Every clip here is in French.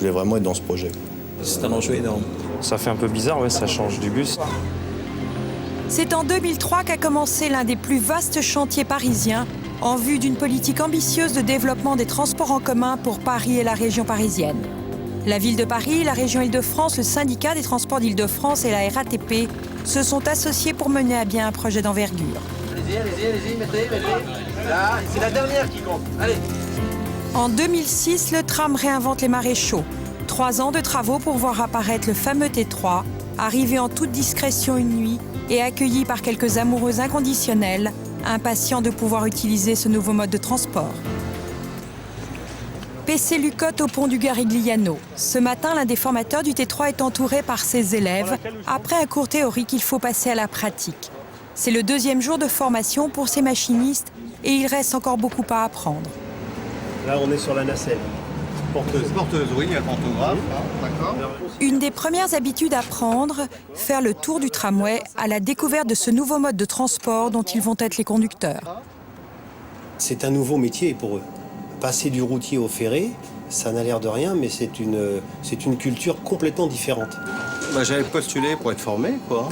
voulais vraiment être dans ce projet. C'est un enjeu énorme. Ça fait un peu bizarre, ouais, ça change du bus. C'est en 2003 qu'a commencé l'un des plus vastes chantiers parisiens en vue d'une politique ambitieuse de développement des transports en commun pour Paris et la région parisienne. La ville de Paris, la région Île-de-France, le syndicat des transports d'Île-de-France et la RATP se sont associés pour mener à bien un projet d'envergure. Allez-y, mettez. Là, c'est la dernière qui compte. Allez. En 2006, le tram réinvente les maréchaux. 3 ans de travaux pour voir apparaître le fameux T3, arrivé en toute discrétion une nuit et accueilli par quelques amoureux inconditionnels, impatients de pouvoir utiliser ce nouveau mode de transport. PC Lucotte au pont du Garigliano. Ce matin, l'un des formateurs du T3 est entouré par ses élèves, après un cours théorique, il faut passer à la pratique. C'est le 2e jour de formation pour ces machinistes et il reste encore beaucoup à apprendre. Là, on est sur la nacelle. Porteuse, oui, il y a le pantographe, d'accord. Une des premières habitudes à prendre, faire le tour du tramway à la découverte de ce nouveau mode de transport dont ils vont être les conducteurs. C'est un nouveau métier pour eux. Passer du routier au ferré, ça n'a l'air de rien, mais c'est une culture complètement différente. J'avais postulé pour être formé, quoi.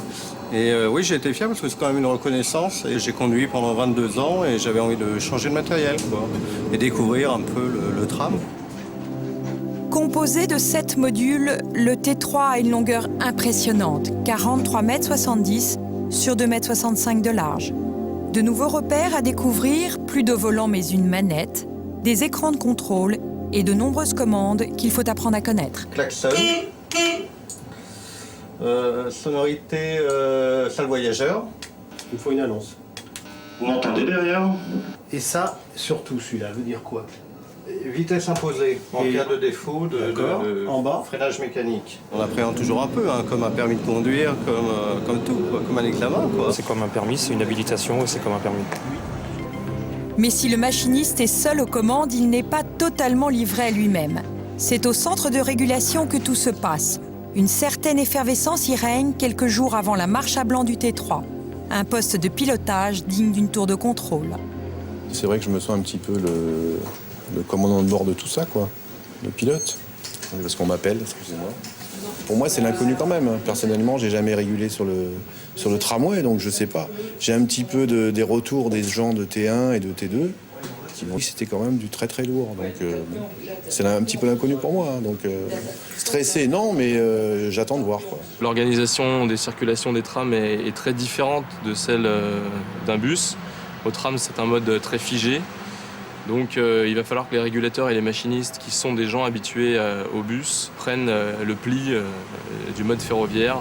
Et oui, j'ai été fier parce que c'est quand même une reconnaissance. Et j'ai conduit pendant 22 ans et j'avais envie de changer de matériel, quoi. Et découvrir un peu le tram. Composé de 7 modules, le T3 a une longueur impressionnante, 43,70 m sur 2,65 m de large. De nouveaux repères à découvrir, plus de volant mais une manette, des écrans de contrôle et de nombreuses commandes qu'il faut apprendre à connaître. Klaxon. Sonorité salle voyageur. Il faut une annonce. Vous m'entendez derrière? Et ça, surtout celui-là, veut dire quoi? Vitesse imposée en cas de défaut de en bas, freinage mécanique. On appréhende toujours un peu, comme un permis de conduire, comme tout, quoi, comme un examen, quoi. C'est comme un permis, c'est une habilitation et c'est comme un permis. Mais si le machiniste est seul aux commandes, il n'est pas totalement livré à lui-même. C'est au centre de régulation que tout se passe. Une certaine effervescence y règne quelques jours avant la marche à blanc du T3. Un poste de pilotage digne d'une tour de contrôle. C'est vrai que je me sens un petit peu le commandant de bord de tout ça, quoi. Le pilote. Parce qu'on m'appelle, excusez-moi. Pour moi, c'est l'inconnu quand même. Personnellement, j'ai jamais régulé sur le tramway, donc je sais pas. J'ai un petit peu des retours des gens de T1 et de T2 qui m'ont dit que c'était quand même du très très lourd. Donc c'est un petit peu l'inconnu pour moi. Donc stressé, non, mais j'attends de voir, quoi. L'organisation des circulations des trams est très différente de celle d'un bus. Au tram, c'est un mode très figé. Donc il va falloir que les régulateurs et les machinistes, qui sont des gens habitués au bus, prennent le pli du mode ferroviaire.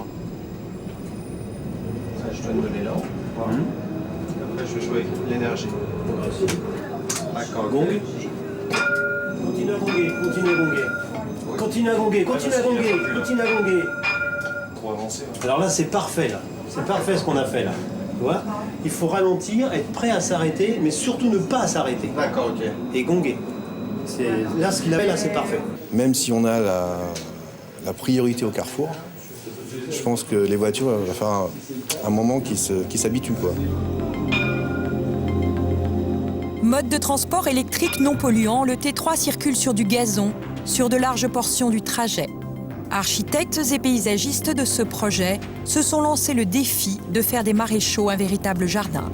Ça, je donne de l'élan. Après, je vais jouer avec l'énergie. D'accord. Gong. Continue à gonger, continue à gonger. Continue à gonger, continue à gonger, continue à gonger. Pour avancer. Alors là, c'est parfait, là. C'est parfait ce qu'on a fait, là. Tu vois? Il faut ralentir, être prêt à s'arrêter, mais surtout ne pas s'arrêter. D'accord, ok. Et gonger. Là, ce qu'il a fait, là, c'est parfait. Même si on a la priorité au carrefour, je pense que les voitures, il va falloir un moment qui s'habituent, quoi. Mode de transport électrique non polluant, le T3 circule sur du gazon, sur de larges portions du trajet. Architectes et paysagistes de ce projet se sont lancés le défi de faire des maréchaux un véritable jardin.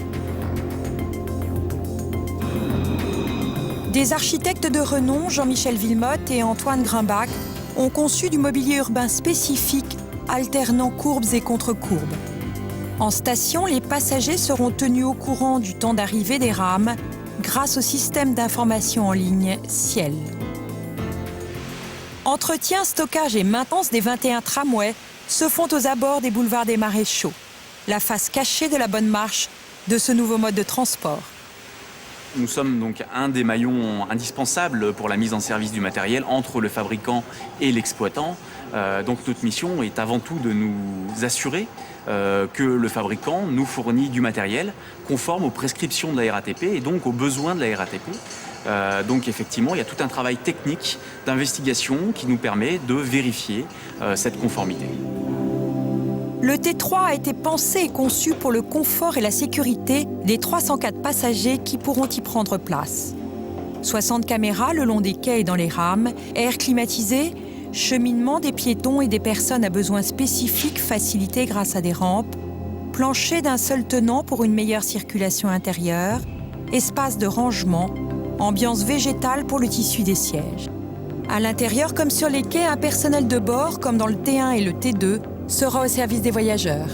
Des architectes de renom, Jean-Michel Villemotte et Antoine Grimbach, ont conçu du mobilier urbain spécifique, alternant courbes et contre-courbes. En station, les passagers seront tenus au courant du temps d'arrivée des rames grâce au système d'information en ligne Ciel. Entretien, stockage et maintenance des 21 tramways se font aux abords des boulevards des Maréchaux, la face cachée de la bonne marche de ce nouveau mode de transport. Nous sommes donc un des maillons indispensables pour la mise en service du matériel entre le fabricant et l'exploitant. Donc notre mission est avant tout de nous assurer que le fabricant nous fournit du matériel conforme aux prescriptions de la RATP et donc aux besoins de la RATP. Donc effectivement, il y a tout un travail technique d'investigation qui nous permet de vérifier cette conformité. Le T3 a été pensé et conçu pour le confort et la sécurité des 304 passagers qui pourront y prendre place. 60 caméras le long des quais et dans les rames, air climatisé, cheminement des piétons et des personnes à besoins spécifiques facilités grâce à des rampes, plancher d'un seul tenant pour une meilleure circulation intérieure, espace de rangement, ambiance végétale pour le tissu des sièges. À l'intérieur, comme sur les quais, un personnel de bord, comme dans le T1 et le T2, sera au service des voyageurs.